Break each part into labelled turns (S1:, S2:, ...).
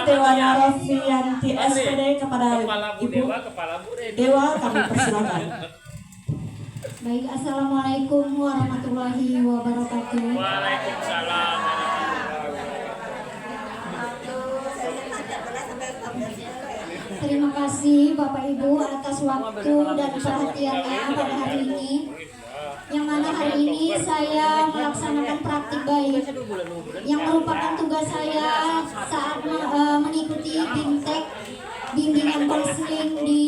S1: Dewa Narafianti SPD kepada Ibu Dewa kami persilakan.
S2: Baik, assalamualaikum warahmatullahi wabarakatuh.
S3: Waalaikumsalam.
S2: Terima kasih Bapak Ibu atas waktu dan perhatiannya pada hari ini. Yang mana hari ini saya melaksanakan praktik baik yang merupakan tugas saya saat mengikuti BIMTEK, bimbingan konseling di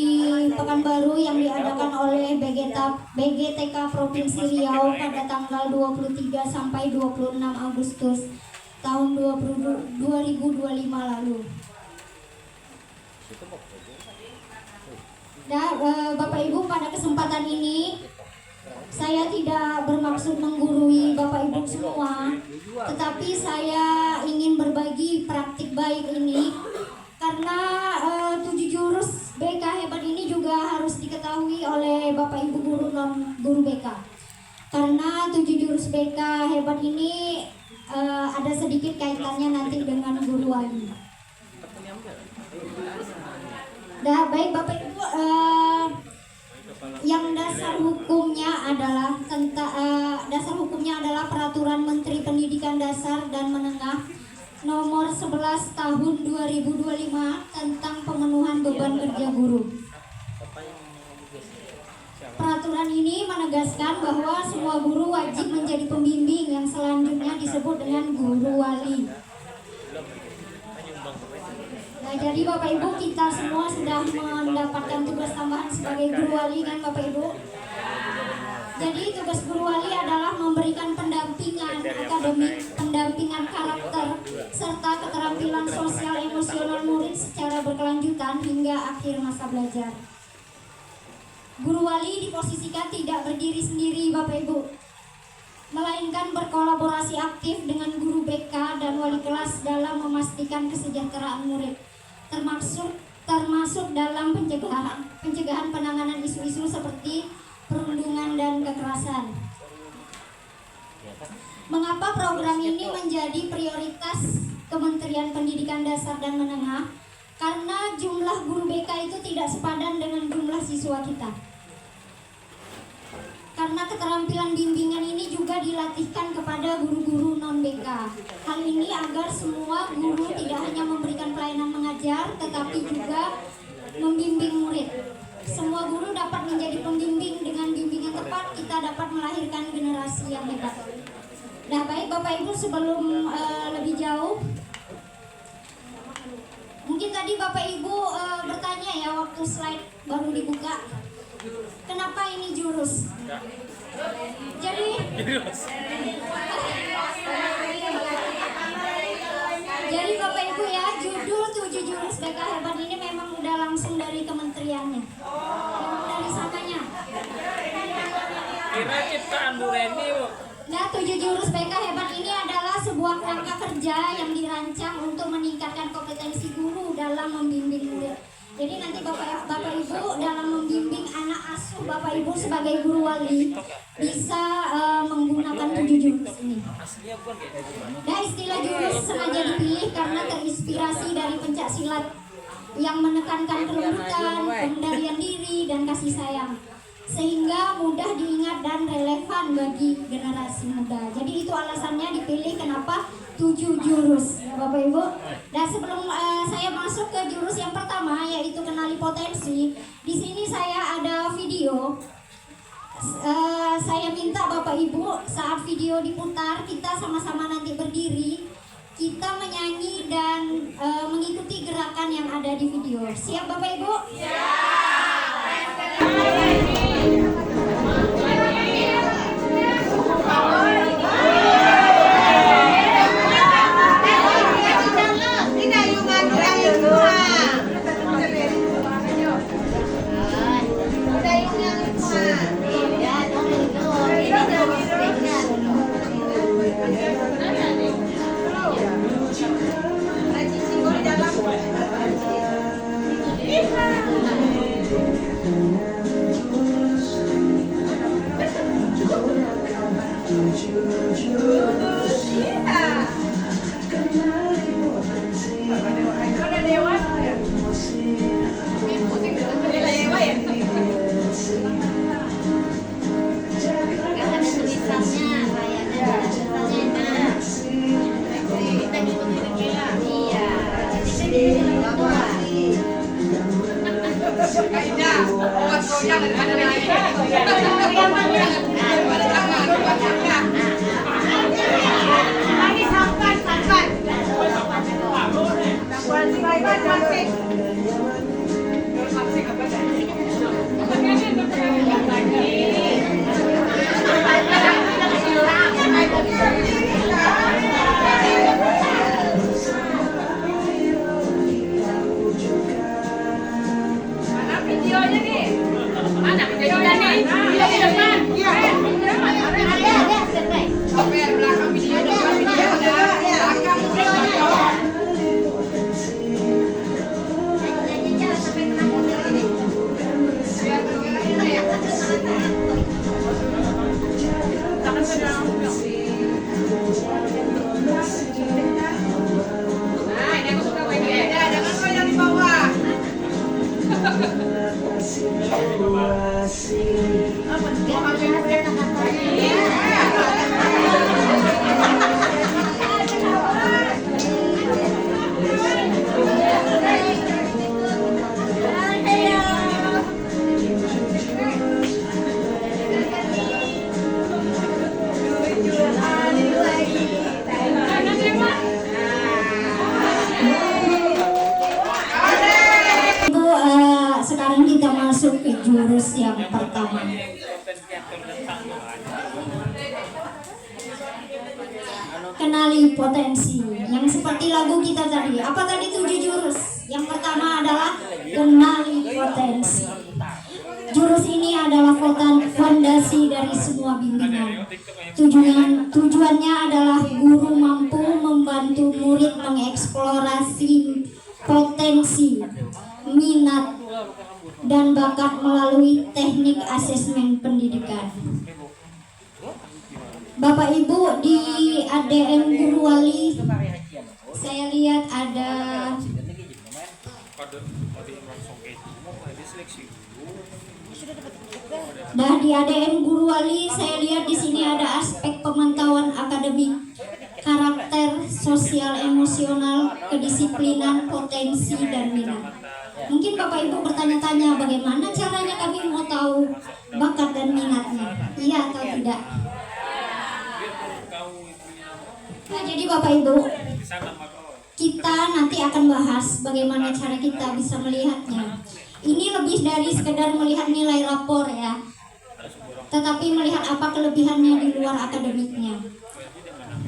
S2: Pekanbaru yang diadakan oleh BGTK Provinsi Riau pada tanggal 23 sampai 26 Agustus tahun 2025 lalu. Bapak Ibu, pada kesempatan ini saya tidak bermaksud menggurui Bapak Ibu semua, tetapi saya ingin berbagi praktik baik ini karena 7 jurus BK hebat ini juga harus diketahui oleh Bapak Ibu guru BK. Karena 7 jurus BK hebat ini ada sedikit kaitannya nanti dengan guru wali. Baik Bapak Ibu, yang dasar hukumnya adalah dasar hukumnya adalah Peraturan Menteri Pendidikan Dasar dan Menengah Nomor 11 Tahun 2025 tentang pemenuhan beban kerja guru. Peraturan ini menegaskan bahwa semua guru wajib menjadi pembimbing yang selanjutnya disebut dengan guru wali. Nah, jadi Bapak Ibu, kita semua sudah mendapatkan tugas tambahan sebagai guru wali kan Bapak Ibu? Jadi tugas guru wali adalah memberikan pendampingan akademik, pendampingan karakter, serta keterampilan sosial emosional murid secara berkelanjutan hingga akhir masa belajar. Guru wali diposisikan tidak berdiri sendiri Bapak Ibu, melainkan berkolaborasi aktif dengan guru BK dan wali kelas dalam memastikan kesejahteraan murid, termasuk dalam pencegahan penanganan isu-isu seperti perundungan dan kekerasan. Mengapa program ini menjadi prioritas Kementerian Pendidikan Dasar dan Menengah? Karena jumlah guru BK itu tidak sepadan dengan jumlah siswa kita. Karena keterampilan bimbingan ini juga dilatihkan kepada guru-guru non-BK. Hal ini agar semua guru tidak hanya memberikan pelayanan mengajar, tetapi juga membimbing murid. Semua guru dapat menjadi pembimbing. Dengan bimbingan tepat, kita dapat melahirkan generasi yang hebat. Nah, baik Bapak Ibu, sebelum lebih jauh, mungkin tadi Bapak Ibu bertanya ya waktu slide baru dibuka, kenapa ini jurus? Jadi Bapak Ibu ya, judul 7 jurus BK hebat ini memang udah langsung dari kementeriannya, memang dari sananya.
S3: Kira ciptaan Bu Reni.
S2: Nah, 7 jurus BK hebat ini adalah sebuah kerangka kerja yang dirancang untuk meningkatkan kompetensi guru dalam membimbing murid. Jadi nanti Bapak Ibu dalam membimbing anak asuh Bapak Ibu sebagai guru wali bisa menggunakan 7 jurus ini. Nah, istilah jurus sengaja dipilih karena terinspirasi dari pencak silat yang menekankan kelembutan, pengendalian diri, dan kasih sayang, sehingga mudah diingat dan relevan bagi generasi muda. Jadi itu alasannya dipilih kenapa 7 jurus ya Bapak Ibu. Dan sebelum saya masuk ke jurus yang pertama, yaitu kenali potensi, di sini saya ada video. Saya minta Bapak Ibu saat video diputar, kita sama-sama nanti berdiri, kita menyanyi dan mengikuti gerakan yang ada di video. Siap Bapak Ibu? Sekarang kita masuk ke jurus yang pertama. Kenali potensi. Yang seperti lagu kita tadi. Apa tadi 7 jurus? Yang pertama adalah kenali potensi. Jurus ini adalah fondasi dari semua bimbingan. Tujuannya adalah guru mampu membantu murid mengeksplorasi potensi, minat, dan bakat melalui teknik asesmen pendidikan. Bapak Ibu, di ADM Guru Wali saya lihat ada di ADM Guru Wali saya lihat di sini ada aspek pemantauan akademik, karakter, sosial, emosional, kedisiplinan, potensi, dan minat. Mungkin Bapak Ibu bertanya-tanya bagaimana caranya kami mau tahu bakat dan minatnya, iya atau tidak? Nah, jadi Bapak Ibu, kita nanti akan bahas bagaimana cara kita bisa melihatnya. Ini lebih dari sekedar melihat nilai rapor ya, tetapi melihat apa kelebihannya di luar akademiknya.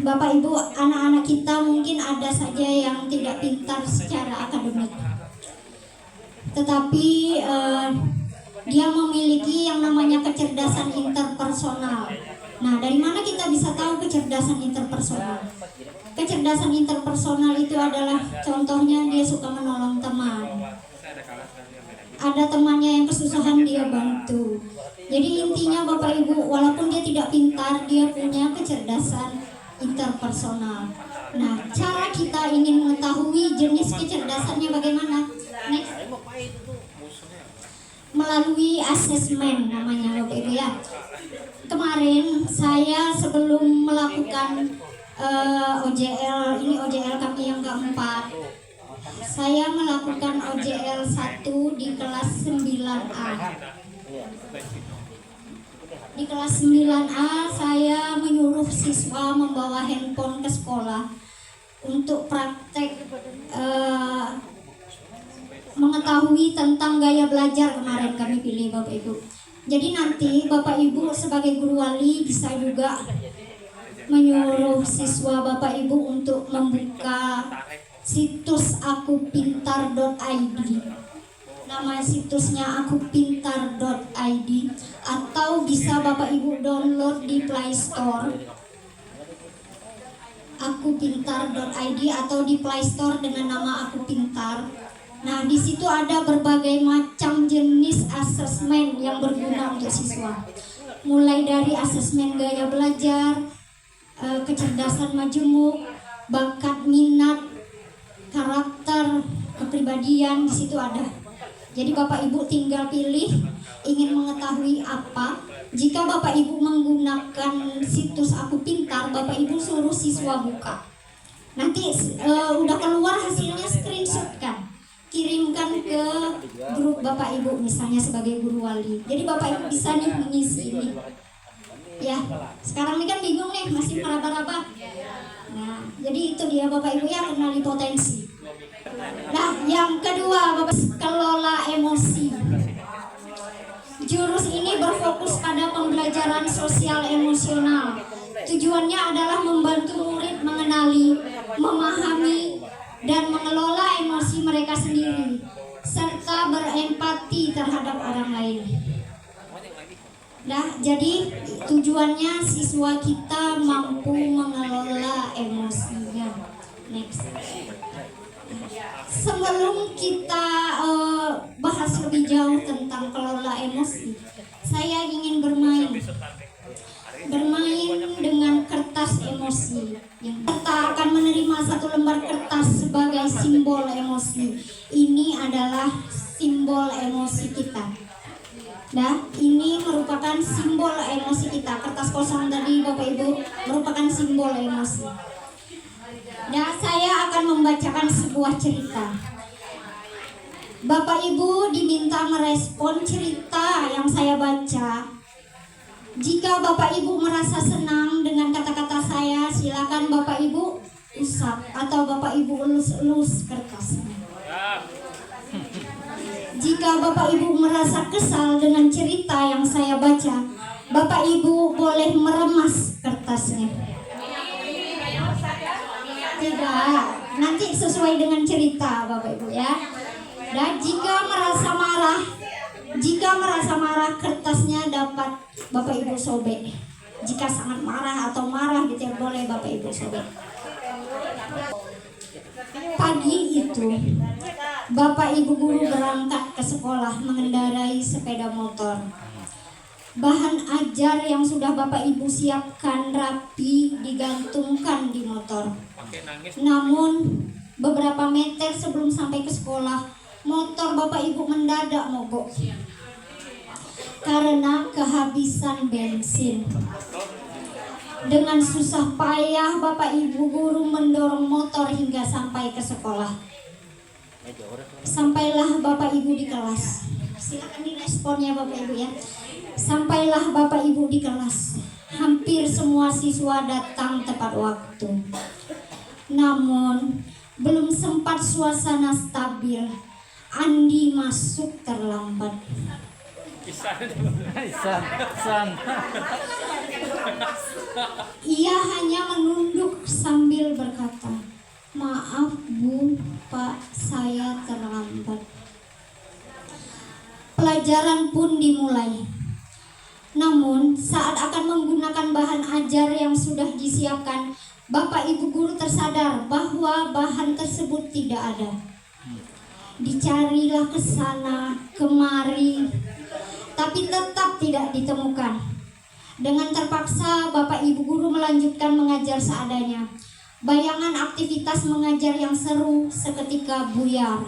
S2: Bapak Ibu, anak-anak kita mungkin ada saja yang tidak pintar secara akademik, tetapi dia memiliki yang namanya kecerdasan interpersonal. Nah, dari mana kita bisa tahu kecerdasan interpersonal? Kecerdasan interpersonal itu adalah contohnya dia suka menolong teman. Ada temannya yang kesusahan dia bantu. Jadi intinya Bapak Ibu, walaupun dia tidak pintar, dia punya kecerdasan interpersonal. Nah, cara kita ingin mengetahui jenis kecerdasannya bagaimana? Next. Melalui asesmen namanya Bapak Ibu ya. Kemarin saya sebelum melakukan OJL, ini OJL kami yang keempat, saya melakukan OJL 1 di kelas 9A. Di kelas 9A saya menyuruh siswa membawa handphone ke sekolah untuk praktek mengetahui tentang gaya belajar. Kemarin kami pilih Bapak Ibu. Jadi nanti Bapak Ibu sebagai guru wali bisa juga menyuruh siswa Bapak Ibu untuk membuka situs akupintar.id. Nama situsnya akupintar.id, atau bisa Bapak Ibu download di Play Store. Akupintar.id atau di Play Store dengan nama Aku Pintar. Nah, di situ ada berbagai macam jenis asesmen yang berguna untuk siswa. Mulai dari asesmen gaya belajar, kecerdasan majemuk, bakat minat, karakter, kepribadian, di situ ada. Jadi Bapak Ibu tinggal pilih ingin mengetahui apa. Jika Bapak Ibu menggunakan situs Aku Pintar, Bapak Ibu suruh siswa buka. Nanti udah keluar hasilnya, screenshot kan, kirimkan ke grup Bapak Ibu misalnya sebagai guru wali. Jadi Bapak Ibu bisa nih mengisi ini. Ya, sekarang ini kan bingung nih, masih meraba-raba. Nah, jadi itu dia Bapak Ibu ya, kenali potensi. Nah, yang kedua, Bapak, kelola emosi. Jurus ini berfokus pada pembelajaran sosial emosional. Tujuannya adalah membantu murid mengenali, memahami, dan mengelola emosi mereka sendiri, serta berempati terhadap orang lain. Nah, jadi tujuannya siswa kita mampu mengelola emosinya. Next. Sebelum kita bahas lebih jauh tentang kelola emosi, saya ingin bermain dengan kertas emosi. Kita akan menerima satu lembar kertas sebagai simbol emosi. Ini adalah simbol emosi kita. Nah, ini merupakan simbol emosi kita. Kertas kosong tadi Bapak Ibu merupakan simbol emosi. Nah, saya akan membacakan sebuah cerita. Bapak Ibu diminta merespon cerita yang saya baca. Jika Bapak Ibu merasa senang dengan kata-kata saya, silakan Bapak Ibu usap atau Bapak Ibu elus-elus kertasnya. Jika Bapak Ibu merasa kesal dengan cerita yang saya baca, Bapak Ibu boleh meremas kertasnya. Tidak, nanti sesuai dengan cerita Bapak Ibu ya. Dan jika merasa marah, kertasnya dapat Bapak Ibu sobek. Jika sangat marah atau marah gitu ya, boleh Bapak Ibu sobek. Pagi itu Bapak Ibu guru berangkat ke sekolah mengendarai sepeda motor. Bahan ajar yang sudah Bapak Ibu siapkan rapi digantungkan di motor. Namun beberapa meter sebelum sampai ke sekolah, motor Bapak Ibu mendadak mogok karena kehabisan bensin. Dengan susah payah Bapak Ibu guru mendorong motor hingga sampai ke sekolah. Sampailah Bapak Ibu di kelas. Silakan diresponnya Bapak Ibu ya. Sampailah Bapak Ibu di kelas. Hampir semua siswa datang tepat waktu. Namun belum sempat suasana stabil, Andi masuk terlambat. Ia hanya menunduk sambil berkata, "Maaf Bu, Pak, saya terlambat." Pelajaran pun dimulai. Namun saat akan menggunakan bahan ajar yang sudah disiapkan, Bapak Ibu guru tersadar bahwa bahan tersebut tidak ada. Dicarilah ke sana, kemari, tapi tetap tidak ditemukan. Dengan terpaksa Bapak Ibu guru melanjutkan mengajar seadanya. Bayangan aktivitas mengajar yang seru seketika buyar.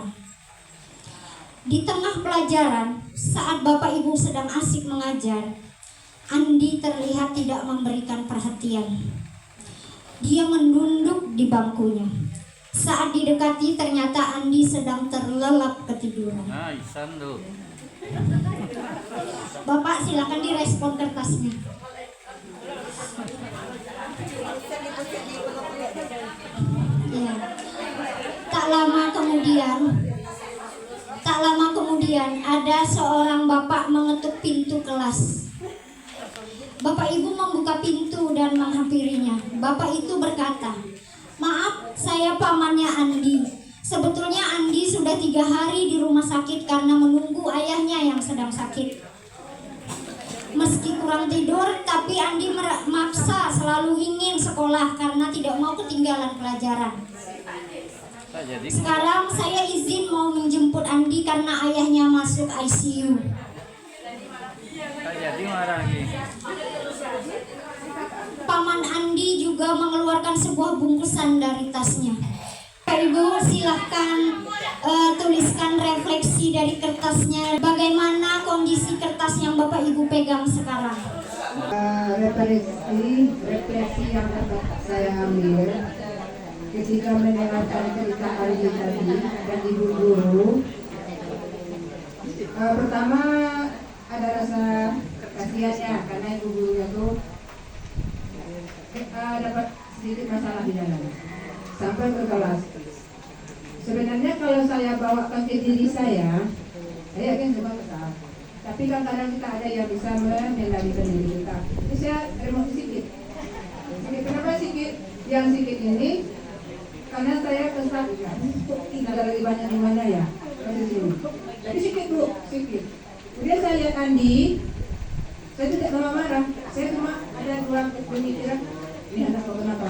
S2: Di tengah pelajaran, saat Bapak Ibu sedang asik mengajar, Andi terlihat tidak memberikan perhatian. Dia menunduk di bangkunya. Saat didekati, ternyata Andi sedang terlelap ketiduran. Bapak silakan direspon kertasnya. Ya. Tak lama kemudian ada seorang bapak mengetuk pintu kelas. Bapak Ibu membuka pintu dan menghampirinya. Bapak itu berkata, "Maaf, saya pamannya Andi. Sebetulnya Andi sudah 3 hari di rumah sakit karena menunggu ayahnya yang sedang sakit. Meski kurang tidur, tapi Andi maksa selalu ingin sekolah karena tidak mau ketinggalan pelajaran. Sekarang saya izin mau menjemput Andi karena ayahnya masuk ICU." Paman Andi juga mengeluarkan sebuah bungkusan dari tasnya. Pak Ibu silahkan tuliskan refleksi dari kertasnya. Bagaimana kondisi kertas yang Bapak Ibu pegang sekarang?
S4: Refleksi yang dapat saya ambil ketika mendengarkan cerita Andi tadi dan Ibu guru, Pertama ada rasa kasihannya karena ibu gurunya tuh dapat sedikit masalah di dalam sampai ke kelas. Sebenarnya kalau saya bawakan ke diri saya yakin semua kesal. Tapi kadang-kadang kita ada yang bisa mengendalikan diri kita. Jadi saya emosi sedikit. Kenapa sedikit? Yang sedikit ini karena saya kesal. Tidak lagi banyak di mana ya? Jadi sedikit dulu, sedikit. Kemudian saya lihat Andi, saya tidak marah. Saya cuma ada kurang pemikiran. Ini anak kok kenapa?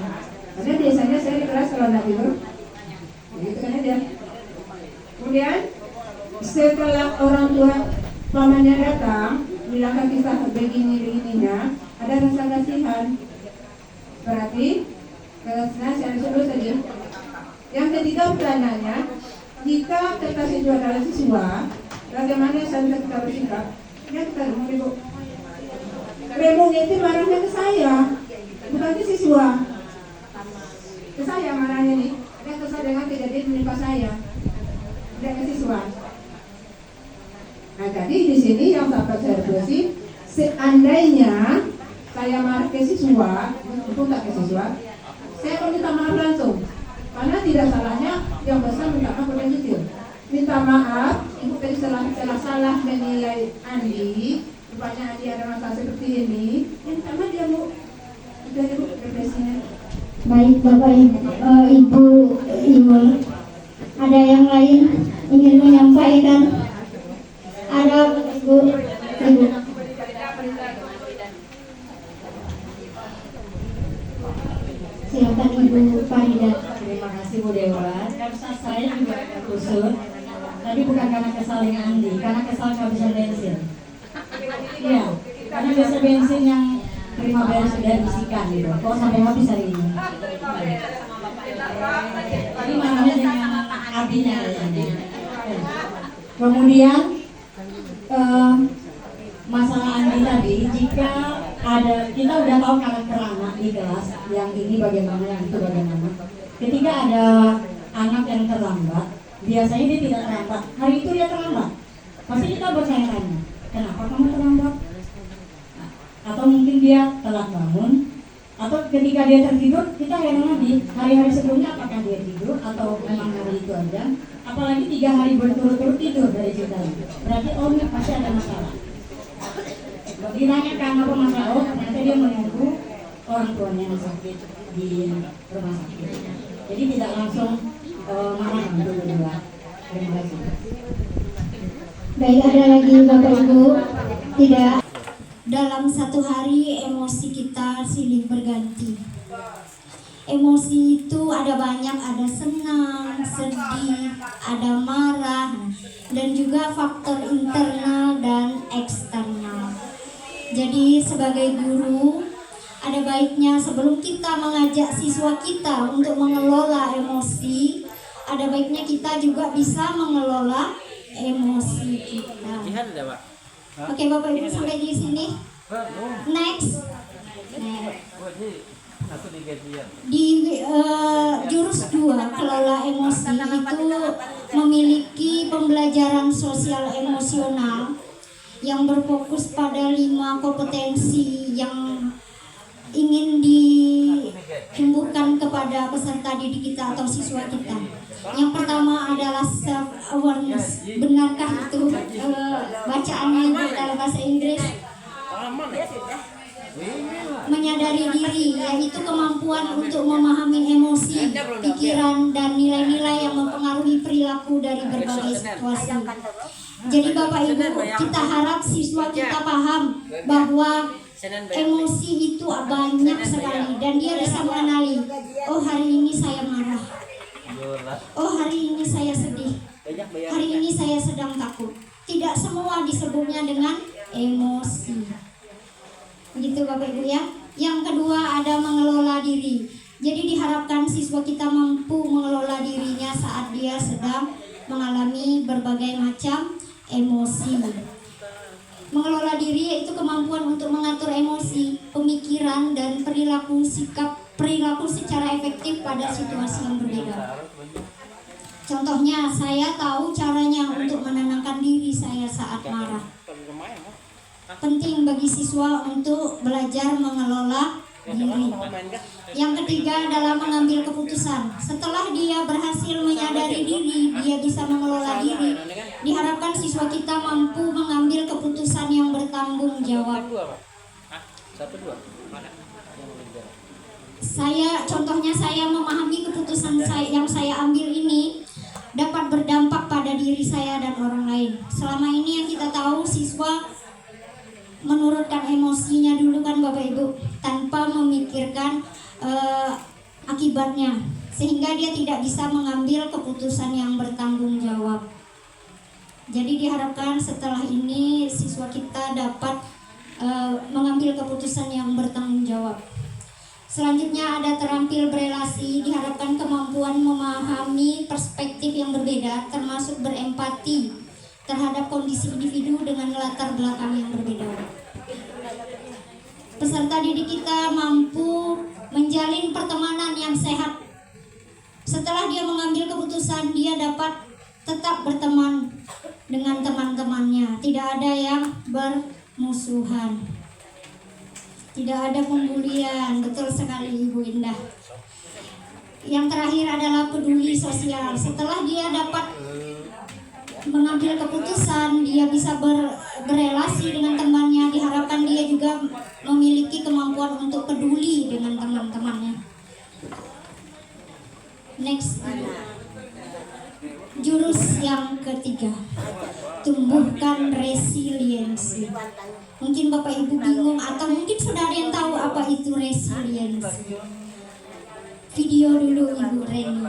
S4: Karena biasanya saya keras kalau tidak tidur. Begitu kan aja. Kemudian setelah orang tua pamannya datang, bilangkan kisah begininya, ada rasa kasihan. Berarti saya dulu saja. Yang ketiga pertanyaannya, jika kita siswa adalah siswa, bagaimana saya kita bersikap? Ya kita ibu. Remungnya itu marahnya ke saya, bukan ke siswa. Ke saya marahnya nih. Dia kesal dengan kejadian menimpa saya, tidak ke siswa. Nah, jadi di sini yang dapat saya refleksi, seandainya saya marah ke siswa, itu tak ke siswa, saya akan minta maaf langsung. Karena tidak salahnya yang besar minta maaf kepada yang kecil. Minta maaf, ibu tadi salah menilai Andi, rupanya Andi ada masalah seperti ini, yang pertama dia mau, itu aja bu refleksinya.
S2: Baik Bapak Ibu, ada yang lain ingin menyampaikan? Ada Ibu. Silakan Ibu Farida.
S5: Terima kasih Bu Dewa. Karena saya juga kusut. Tadi bukan karena kesal dengan Andi, karena kesal kehabisan bensin. Iya, karena biasa bensin yang Primavera sudah diisikan gitu. Kok sampai habis hari ini? Ini marahnya dengan abinya kayaknya. Kemudian masalah Andi tadi, jika ada, kita udah tahu karakter anak di kelas, yang ini bagaimana, yang itu bagaimana. Ketika ada anak yang terlambat, biasanya dia tidak terlambat. Hari itu dia terlambat. Pasti kita bertanya-tanya, kenapa kamu terlambat? Atau mungkin dia telat bangun, atau ketika dia tertidur, kita heran lagi, hari-hari sebelumnya apakah dia tidur atau memang hari itu aja. Apalagi 3 hari berturut-turut tidur dari cerita itu, berarti pasti ada masalah. Ditanya apa masalah, ternyata dia menunggu orang tuanya yang sakit di rumah sakit. Jadi tidak langsung marah gitu berdua. Terima kasih.
S2: Baik, ada lagi Bapak Ibu? Tidak. Dalam satu hari emosi kita silih berganti. Emosi itu ada banyak, ada senang, sedih, ada marah, dan juga faktor internal dan eksternal. Jadi sebagai guru, ada baiknya sebelum kita mengajak siswa kita untuk mengelola emosi, ada baiknya kita juga bisa mengelola emosi kita. Oke Bapak Ibu sampai di sini. Next. Di jurus 2 kelola emosi itu memiliki pembelajaran sosial emosional yang berfokus pada 5 kompetensi yang ingin ditumbuhkan kepada peserta didik kita atau siswa kita. Yang pertama adalah self awareness. Benarkah itu bacaannya dalam bahasa Inggris? Menyadari diri, yaitu kemampuan untuk memahami emosi, pikiran, dan nilai-nilai yang mempengaruhi perilaku dari berbagai situasi. Jadi Bapak Ibu, kita harap siswa kita paham bahwa emosi itu banyak sekali dan dia bisa mengenali, oh hari ini saya marah, oh hari ini saya sedih, hari ini saya sedang takut. Tidak semua disebutnya dengan emosi. Begitu Bapak Ibu ya. Yang kedua ada mengelola diri. Jadi diharapkan siswa kita mampu mengelola dirinya saat dia sedang mengalami berbagai macam emosi. Mengelola diri yaitu kemampuan untuk mengatur emosi, pemikiran, dan perilaku secara efektif pada situasi yang berbeda. Contohnya, saya tahu caranya untuk menenangkan diri saya saat penting bagi siswa untuk belajar mengelola diri. Yang ketiga adalah mengambil keputusan. Setelah dia berhasil menyadari diri, dia bisa mengelola diri. Diharapkan siswa kita mampu mengambil keputusan yang bertanggung jawab. Contohnya saya memahami keputusan yang saya ambil ini dapat berdampak pada diri saya dan orang lain. Selama ini yang kita tahu siswa menurunkan emosinya dulu kan Bapak Ibu, tanpa memikirkan akibatnya, sehingga dia tidak bisa mengambil keputusan yang bertanggung jawab. Jadi diharapkan setelah ini siswa kita dapat mengambil keputusan yang bertanggung jawab. Selanjutnya ada terampil berelasi. Diharapkan kemampuan memahami perspektif yang berbeda, termasuk berempati terhadap kondisi individu dengan latar belakang yang berbeda. Peserta didik kita mampu menjalin pertemanan yang sehat. Setelah dia mengambil keputusan, dia dapat tetap berteman dengan teman-temannya. Tidak ada yang bermusuhan, tidak ada pembulian. Betul sekali Ibu Indah. Yang terakhir adalah peduli sosial. Setelah dia dapat mengambil keputusan, dia bisa berelasi dengan temannya. Diharapkan dia juga memiliki kemampuan untuk peduli dengan teman-temannya. Next, jurus yang ketiga, tumbuhkan resiliensi. Mungkin Bapak Ibu bingung atau mungkin sudah ada yang tahu apa itu resiliensi. Video dulu Ibu Reni.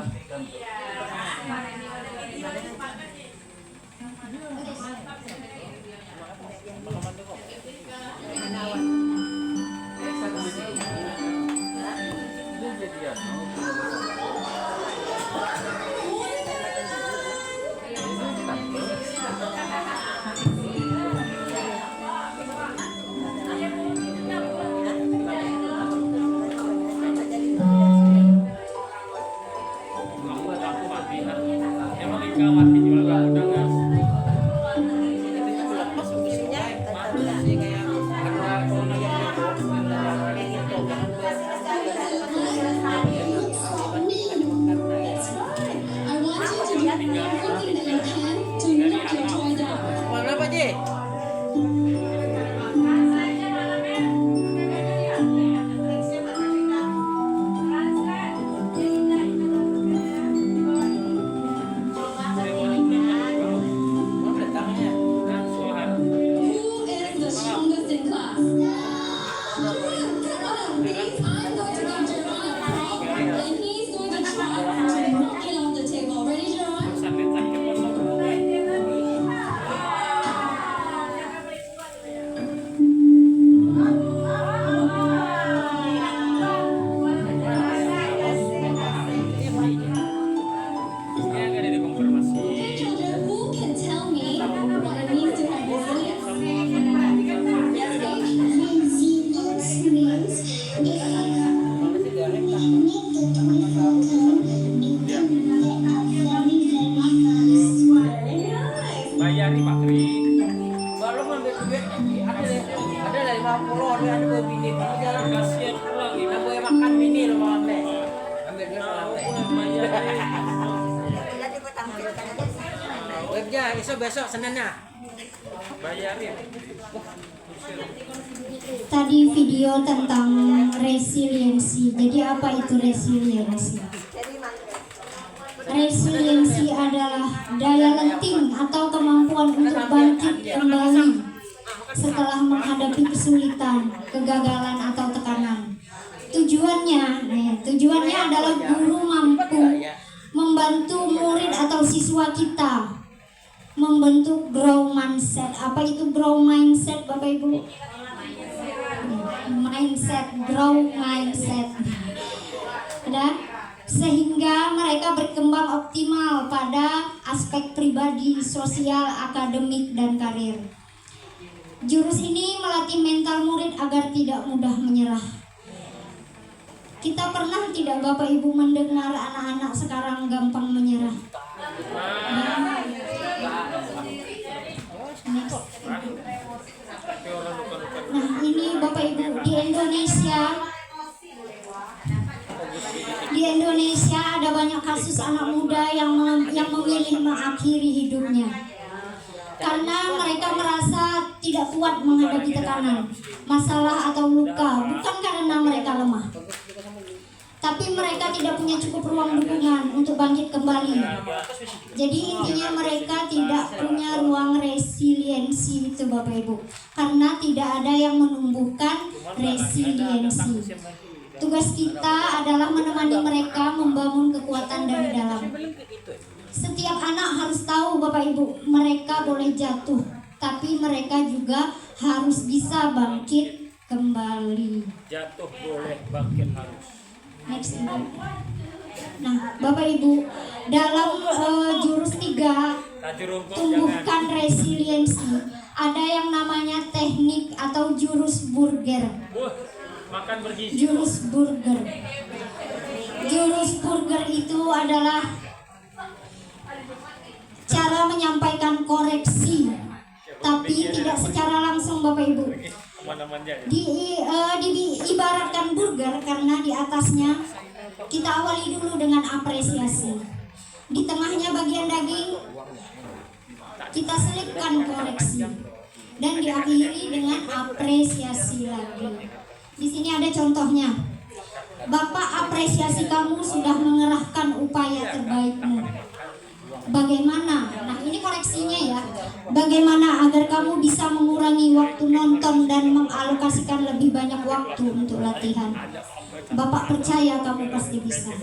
S6: Webnya besok Seninnya.
S3: Bayarin.
S2: Tadi video tentang resiliensi. Jadi apa itu resiliensi? Resiliensi adalah daya lenting atau kemampuan untuk bangkit kembali setelah menghadapi kesulitan, kegagalan atau tekanan. Tujuannya adalah guru mampu membantu murid atau siswa kita membentuk grow mindset. Apa itu grow mindset Bapak Ibu? Grow mindset. Dan sehingga mereka berkembang optimal pada aspek pribadi, sosial, akademik, dan karir. Jurus ini melatih mental murid agar tidak mudah menyerah. Kita pernah tidak Bapak Ibu mendengar anak-anak sekarang gampang menyerah? Next. kasus anak muda yang memilih mengakhiri hidupnya karena mereka merasa tidak kuat menghadapi tekanan, masalah atau luka, bukan karena mereka lemah, tapi mereka tidak punya cukup ruang dukungan untuk bangkit kembali. Jadi intinya mereka tidak punya ruang resiliensi itu Bapak Ibu, karena tidak ada yang menumbuhkan resiliensi. Tugas kita adalah menemani mereka membangun kekuatan dari dalam. Setiap anak harus tahu Bapak Ibu, mereka boleh jatuh, tapi mereka juga harus bisa bangkit kembali.
S3: Jatuh boleh, bangkit harus.
S2: Next Ibu. Nah, Bapak Ibu, dalam jurus 3 tumbuhkan resiliensi, ada yang namanya teknik atau jurus Burger.
S3: Makan bergizi.
S2: Jurus Burger. Jurus Burger itu adalah cara menyampaikan koreksi, tapi tidak secara langsung Bapak Ibu. Diibaratkan burger karena di atasnya kita awali dulu dengan apresiasi, di tengahnya bagian daging kita selipkan koreksi, dan diakhiri dengan apresiasi lagi. Di sini ada contohnya. Bapak, apresiasi kamu sudah mengerahkan upaya terbaikmu. Bagaimana? Nah, ini koreksinya ya. Bagaimana agar kamu bisa mengurangi waktu nonton dan mengalokasikan lebih banyak waktu untuk latihan? Bapak percaya kamu pasti bisa.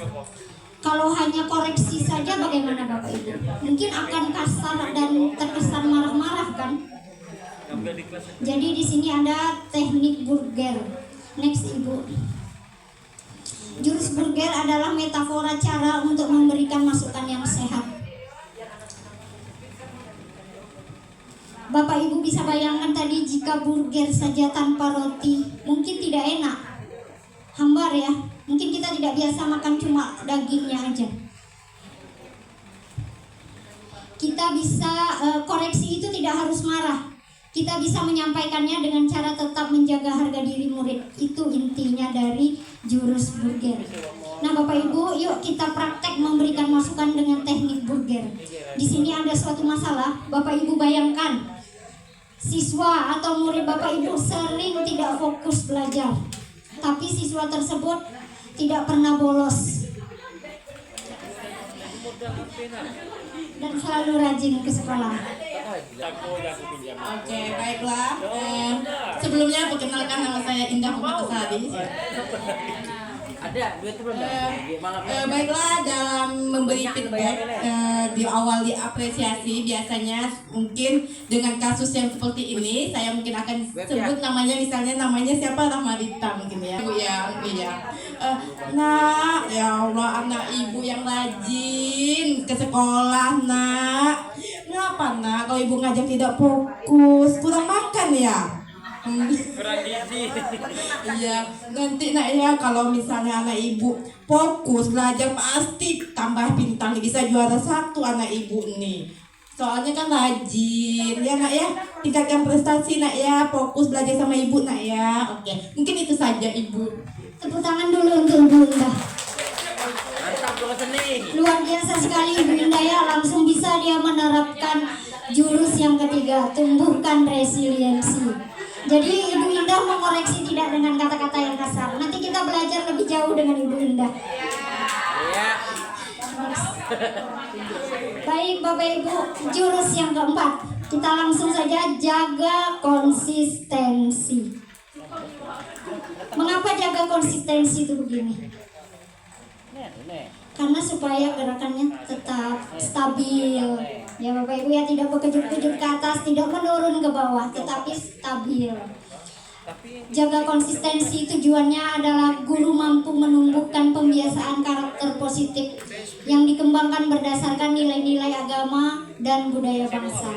S2: Kalau hanya koreksi saja bagaimana Bapak Ibu? Mungkin akan kasar dan terkesan marah-marah kan? Jadi di sini ada teknik Burger. Next Ibu. Jurus Burger adalah metafora cara untuk memberikan masukan yang sehat. Bapak Ibu bisa bayangkan tadi jika burger saja tanpa roti mungkin tidak enak, hambar ya. Mungkin kita tidak biasa makan cuma dagingnya aja. Kita bisa koreksi itu tidak harus marah. Kita bisa menyampaikannya dengan cara tetap menjaga harga diri murid. Itu intinya dari jurus Burger. Nah Bapak Ibu, yuk kita praktek memberikan masukan dengan teknik Burger. Di sini ada suatu masalah, Bapak Ibu bayangkan. Siswa atau murid Bapak Ibu sering tidak fokus belajar, tapi siswa tersebut tidak pernah bolos dan selalu rajin ke sekolah.
S7: Oke, baiklah. Sebelumnya perkenalkan, nama saya Indah Kumatasari.
S6: Ada duit belum?
S7: Baiklah, dalam memberi feedback di awal diapresiasi biasanya mungkin dengan kasus yang seperti ini saya mungkin akan sebut namanya, misalnya namanya siapa, Rahmarita mungkin ya. Bu ya. Nak, ya Allah, anak ibu yang rajin ke sekolah, Nak. Kenapa, Nak? Kalau ibu ngajak tidak fokus, kurang makan ya?
S3: Kurang gizi.
S7: Iya, nanti Nak ya, kalau misalnya anak ibu fokus belajar pasti tambah bintang, bisa juara 1 anak ibu nih. Soalnya kan rajin ya Nak ya, tingkatkan prestasi Nak ya, fokus belajar sama ibu Nak ya. Oke, mungkin itu saja Ibu.
S2: Tepuk tangan dulu untuk Ibu Indah.
S6: Mantap loh seni.
S2: Luar biasa sekali Ibu Indah ya, langsung bisa dia menerapkan jurus yang ketiga, tumbuhkan resiliensi. Jadi Ibu Indah mengoreksi tidak dengan kata-kata yang kasar. Nanti kita belajar lebih jauh dengan Ibu Indah.
S6: Iya.
S2: Baik Bapak Ibu, jurus yang keempat, kita langsung saja jaga konsistensi. Mengapa jaga konsistensi itu begini? Karena supaya gerakannya tetap stabil. Ya Bapak Ibu ya, tidak berkejut-kejut ke atas, tidak menurun ke bawah, tetapi stabil. Jaga konsistensi tujuannya adalah guru mampu menumbuhkan pembiasaan karakter positif yang dikembangkan berdasarkan nilai-nilai agama dan budaya bangsa.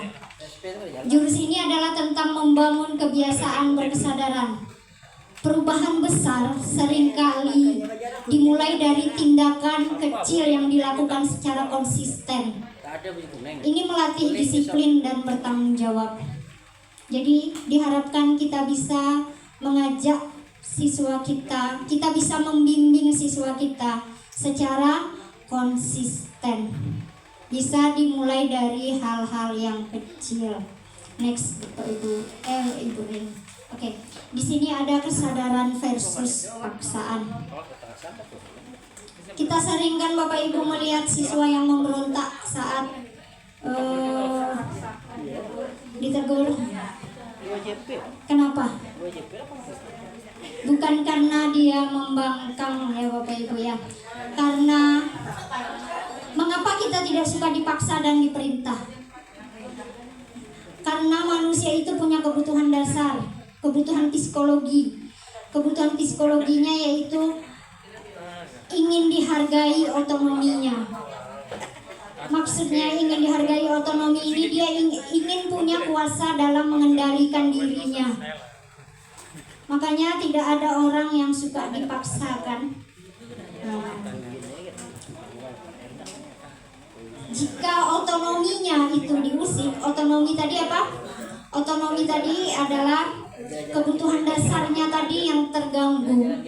S2: Jurus ini adalah tentang membangun kebiasaan berkesadaran. Perubahan besar seringkali dimulai dari tindakan kecil yang dilakukan secara konsisten. Ini melatih disiplin dan bertanggung jawab. Jadi diharapkan kita bisa mengajak siswa kita bisa membimbing siswa kita secara konsisten. Bisa dimulai dari hal-hal yang kecil. Next, Ibu Rin. Oke, di sini ada kesadaran versus paksaan. Kita sering kan Bapak Ibu melihat siswa yang memberontak saat ditegur. Kenapa? Bukan karena dia membangkang ya Bapak Ibu ya. Karena mengapa kita tidak suka dipaksa dan diperintah? Karena manusia itu punya kebutuhan dasar, kebutuhan psikologi. Kebutuhan psikologinya yaitu ingin dihargai otonominya. Maksudnya ingin dihargai otonomi ini, dia ingin punya kuasa dalam mengendalikan dirinya. Makanya tidak ada orang yang suka dipaksakan. Jika otonominya itu diusik, otonomi tadi apa? Otonomi tadi adalah kebutuhan dasarnya tadi yang terganggu.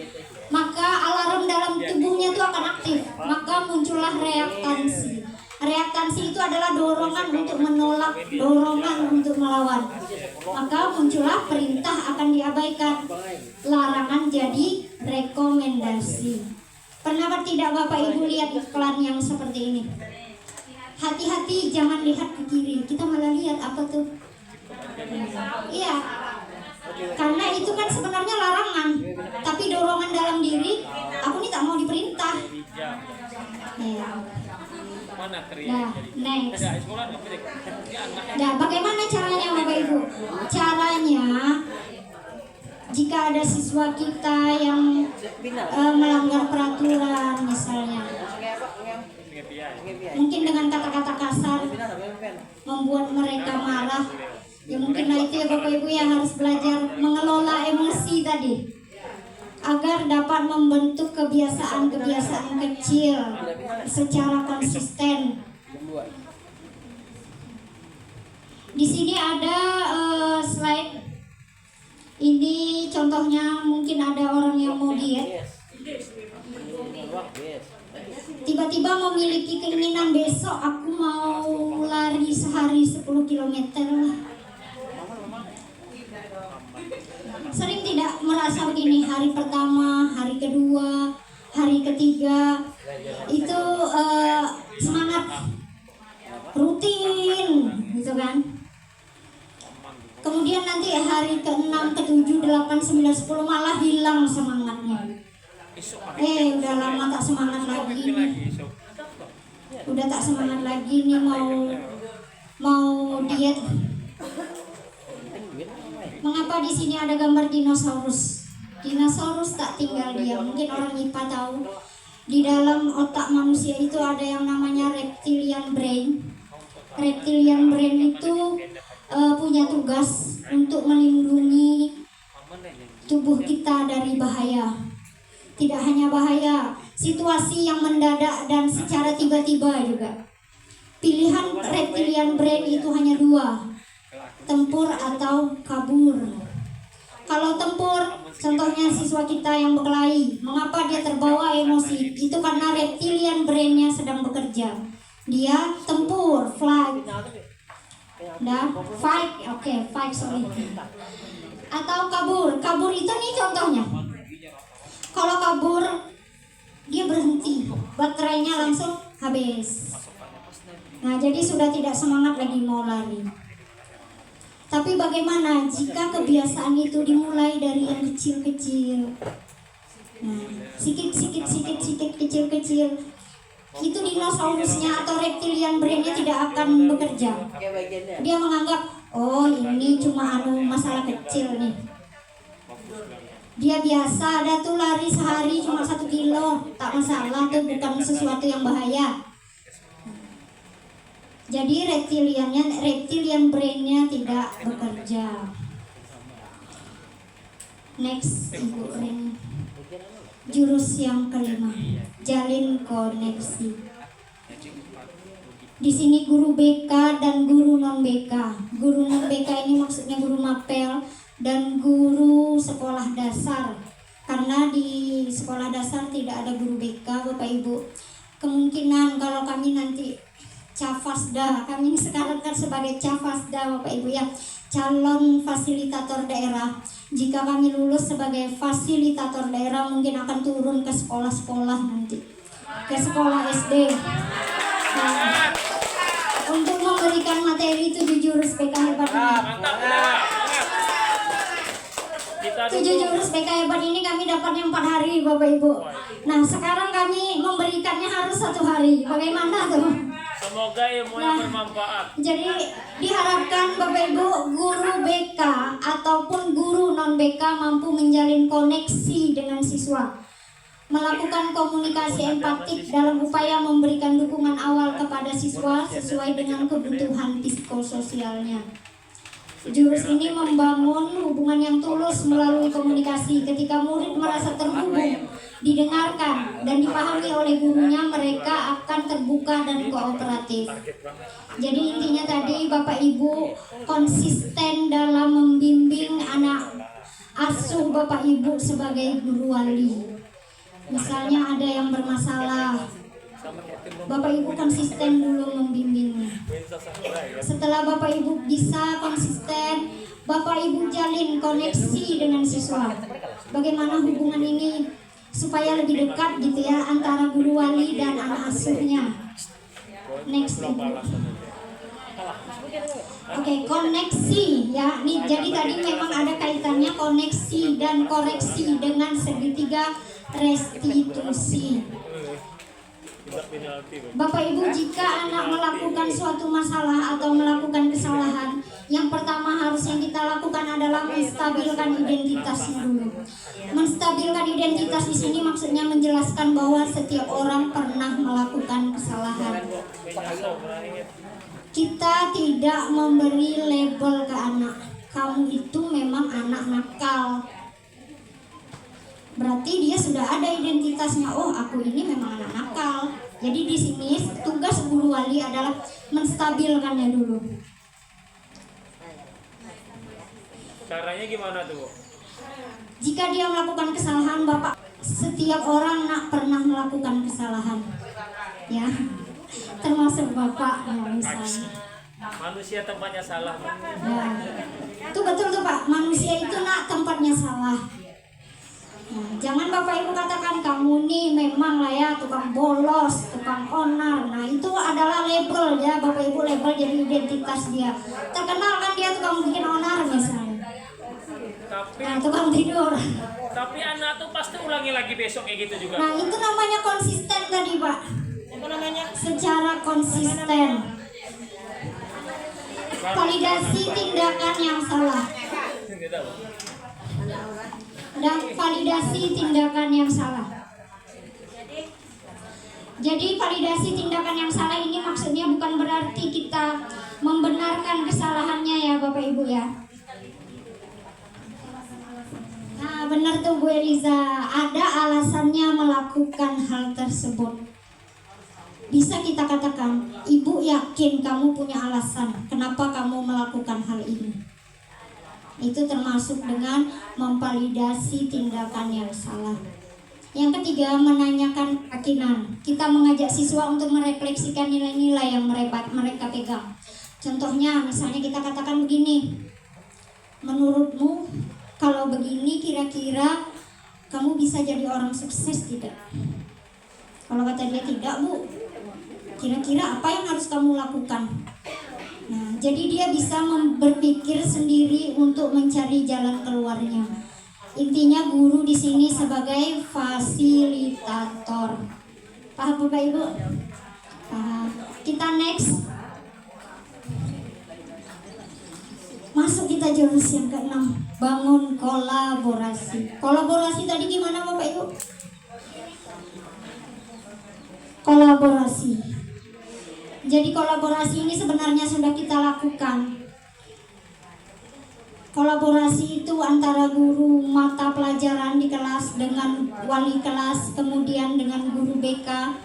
S2: Maka alarm dalam tubuhnya itu akan aktif. Maka muncullah reaktansi. Reaktansi itu adalah dorongan untuk menolak, dorongan untuk melawan. Maka muncullah perintah akan diabaikan. Larangan jadi rekomendasi. Pernah tidak Bapak Ibu lihat iklan yang seperti ini? Hati-hati jangan lihat ke kiri. Kita malah lihat apa tuh? Iya. Karena itu kan sebenarnya larangan. Tapi dorongan dalam diri, aku nih tak mau diperintah. Ya. Nah, next. Nah, bagaimana caranya Bapak Ibu? Caranya jika ada siswa kita yang melanggar peraturan misalnya, mungkin dengan kata-kata kasar membuat mereka marah, ya mungkin itu ya Bapak Ibu yang harus belajar mengelola emosi tadi agar dapat membentuk kebiasaan-kebiasaan kecil secara konsisten. Di sini ada slide. Ini contohnya, mungkin ada orang yang mau diet. Tiba-tiba memiliki keinginan besok aku mau lari sehari 10 km. Sering tidak merasa begini, hari pertama, hari kedua, hari ketiga itu semangat rutin gitu kan. Kemudian nanti hari ke-6, ke-7, 8, 9, 10 malah hilang semangatnya. Udah lama tak semangat lagi nih. Udah tak semangat lagi nih mau diet. Mengapa di sini ada gambar dinosaurus? Dinosaurus tak tinggal diam. Mungkin orang IPA tahu. Di dalam otak manusia itu ada yang namanya reptilian brain. Reptilian brain itu punya tugas untuk melindungi tubuh kita dari bahaya. Tidak hanya bahaya, situasi yang mendadak dan secara tiba-tiba juga. Pilihan reptilian brain itu hanya dua, tempur atau kabur. Kalau tempur, contohnya siswa kita yang berkelahi, mengapa dia terbawa emosi? Itu karena reptilian brainnya sedang bekerja. Dia tempur, flight. Fight, sorry. Atau kabur itu nih contohnya. Kalau kabur, dia berhenti, baterainya langsung habis. Nah, jadi sudah tidak semangat lagi mau lari. Tapi bagaimana jika kebiasaan itu dimulai dari yang kecil-kecil? Nah, sikit-sikit, kecil-kecil. Itu dinosaurusnya atau reptilian brainnya tidak akan bekerja. Dia menganggap, oh ini cuma masalah kecil nih. Dia biasa ada tuh lari sehari cuma 1 kilo, tak masalah tuh, bukan sesuatu yang bahaya. Jadi reptilian brainnya tidak bekerja. Next, Ibu Rin. Jurus yang kelima, jalin koneksi. Di sini guru BK dan guru non BK. Guru non BK ini maksudnya guru mapel dan guru sekolah dasar. Karena di sekolah dasar tidak ada guru BK, Bapak Ibu. kemungkinan kalau kami nanti Cafasda, kami sekarang kan sebagai Cafasda Bapak Ibu ya, calon fasilitator daerah. Jika kami lulus sebagai fasilitator daerah, mungkin akan turun ke sekolah-sekolah nanti, ke sekolah SD. Nah, untuk memberikan materi 7 jurus PK hebat ini.
S3: Mantap, Dewa. Kita
S2: 7 jurus PK hebat ini kami dapatnya 4 hari Bapak Ibu. Nah sekarang kami memberikannya harus 1 hari. Bagaimana tuh?
S3: semoga ilmu yang bermanfaat.
S2: Jadi diharapkan Bapak Ibu guru BK ataupun guru non BK mampu menjalin koneksi dengan siswa, melakukan komunikasi empatik dalam upaya memberikan dukungan awal kepada siswa sesuai dengan kebutuhan psikososialnya. Jurus ini membangun hubungan yang tulus melalui komunikasi. Ketika murid merasa terhubung, didengarkan, dan dipahami oleh gurunya, mereka akan terbuka dan kooperatif. Jadi intinya tadi Bapak Ibu konsisten dalam membimbing anak asuh Bapak Ibu sebagai guru wali. Misalnya ada yang bermasalah, Bapak Ibu konsisten dulu membimbingnya. Setelah Bapak Ibu bisa konsisten, Bapak Ibu jalin koneksi dengan siswa. Bagaimana hubungan ini supaya lebih dekat gitu ya antara guru wali dan anak asuhnya. Next Ibu. Oke, koneksi ya. Nih, jadi tadi memang ada kaitannya koneksi dan koreksi dengan segitiga restitusi. Bapak Ibu, jika anak melakukan suatu masalah atau melakukan kesalahan, yang pertama harus yang kita lakukan adalah menstabilkan identitasnya dulu. Menstabilkan identitas di sini maksudnya menjelaskan bahwa setiap orang pernah melakukan kesalahan. Kita tidak memberi label ke anak, kamu itu memang anak nakal. Berarti dia sudah ada identitasnya. Oh, aku ini memang anak nakal. Jadi di sini tugas guru wali adalah menstabilkannya dulu.
S3: Caranya gimana tuh, Bu?
S2: Jika dia melakukan kesalahan, Bapak, setiap orang nak pernah melakukan kesalahan, ya, termasuk Bapak, ya, misalnya.
S3: Manusia tempatnya salah.
S2: Ya, itu betul tuh Pak. Manusia itu nak tempatnya salah. Nah, jangan Bapak Ibu katakan kamu nih memang lah ya tukang bolos, tukang onar. Nah itu adalah label ya Bapak Ibu, label jadi identitas dia. Terkenal kan dia tukang bikin onar misalnya. Nah tukang tidur.
S3: Tapi anak tuh pasti ulangi lagi besok kayak gitu juga.
S2: Nah itu namanya konsisten tadi Pak. Apa namanya? Secara konsisten. Validasi tindakan yang salah. Dan validasi tindakan yang salah. Jadi validasi tindakan yang salah ini maksudnya bukan berarti kita membenarkan kesalahannya ya Bapak Ibu ya. Nah benar tuh Bu Eliza, ada alasannya melakukan hal tersebut. Bisa kita katakan, Ibu yakin kamu punya alasan kenapa kamu melakukan hal ini. Itu termasuk dengan memvalidasi tindakan yang salah. Yang ketiga, menanyakan keyakinan. Kita mengajak siswa untuk merefleksikan nilai-nilai yang mereka pegang. Contohnya, misalnya kita katakan begini, menurutmu kalau begini kira-kira kamu bisa jadi orang sukses tidak? Kalau kata dia tidak Bu, kira-kira apa yang harus kamu lakukan? Nah, jadi dia bisa berpikir sendiri untuk mencari jalan keluarnya. Intinya guru di sini sebagai fasilitator. Paham Bapak Ibu? Paham. Kita next. Masuk kita jurus yang ke-6, bangun kolaborasi. Kolaborasi tadi gimana Bapak Ibu? Kolaborasi. Jadi kolaborasi ini sebenarnya sudah kita lakukan. Kolaborasi itu antara guru mata pelajaran di kelas dengan wali kelas, kemudian dengan guru BK,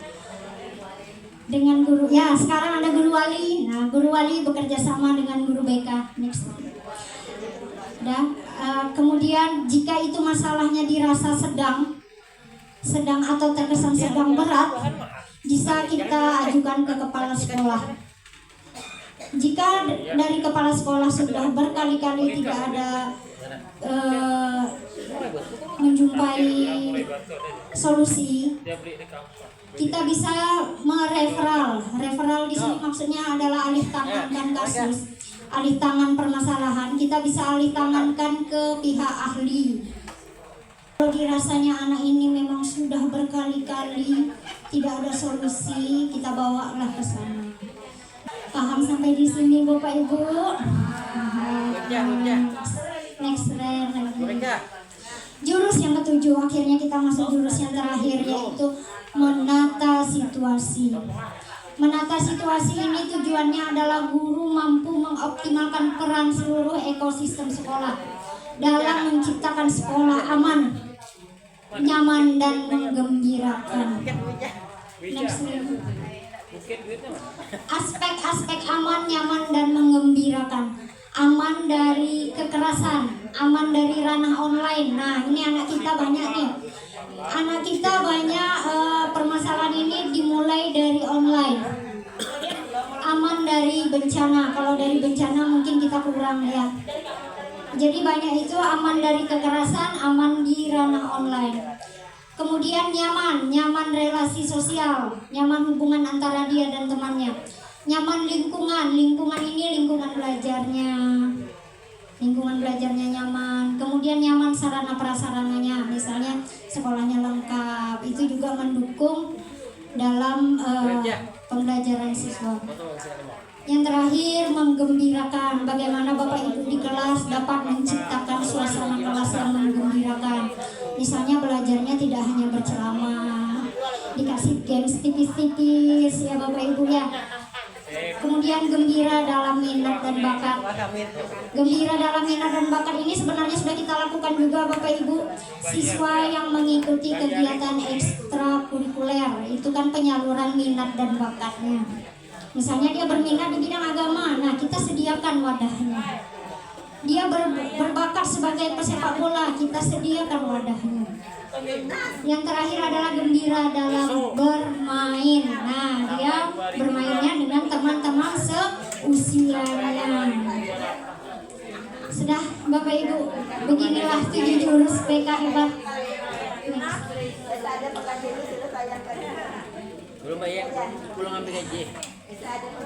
S2: dengan guru, ya sekarang ada guru wali. Nah guru wali bekerja sama dengan guru BK. Next. Dan kemudian jika itu masalahnya dirasa sedang atau terkesan sedang berat, bisa kita ajukan ke kepala sekolah. Jika dari kepala sekolah sudah berkali-kali tidak ada menjumpai solusi, kita bisa mereferal. Referal di sini maksudnya adalah alih tangankan kasus, alih tangan permasalahan. Kita bisa alih tangankan ke pihak ahli. Kalau dirasanya anak ini memang sudah berkali-kali tidak ada solusi, kita bawalah ke sana. Paham sampai di sini Bapak Ibu? Next lagi. Jurus yang ketujuh, akhirnya kita masuk jurus yang terakhir, yaitu menata situasi. Menata situasi ini tujuannya adalah guru mampu mengoptimalkan peran seluruh ekosistem sekolah dalam menciptakan sekolah aman, nyaman, dan menggembirakan. Next slide. Aspek-aspek aman, nyaman, dan menggembirakan. Aman dari kekerasan, aman dari ranah online. Nah, ini anak kita banyak nih. Anak kita banyak permasalahan ini dimulai dari online. Aman dari bencana. Kalau dari bencana mungkin kita kurang ya. Jadi banyak itu aman dari kekerasan, aman di ranah online. Kemudian nyaman relasi sosial, nyaman hubungan antara dia dan temannya. Nyaman lingkungan ini lingkungan belajarnya nyaman. Kemudian nyaman sarana prasarananya, misalnya sekolahnya lengkap, itu juga mendukung dalam pembelajaran siswa. Yang terakhir, menggembirakan. Bagaimana Bapak Ibu di kelas dapat menciptakan suasana kelas yang menggembirakan. Misalnya belajarnya tidak hanya berceramah, dikasih games tipis-tipis ya Bapak Ibu ya. Kemudian gembira dalam minat dan bakat. Gembira dalam minat dan bakat ini sebenarnya sudah kita lakukan juga Bapak Ibu. Siswa yang mengikuti kegiatan ekstrakurikuler itu kan penyaluran minat dan bakatnya. Misalnya dia berminat di bidang agama, nah kita sediakan wadahnya. Dia berbakat sebagai pesepak bola, kita sediakan wadahnya. Yang terakhir adalah gembira dalam bermain. Nah, dia bermainnya dengan teman-teman seusianya. Sudah Bapak Ibu, beginilah 7 jurus PK hebat.
S6: Belum bayar, pulang ambil gaji.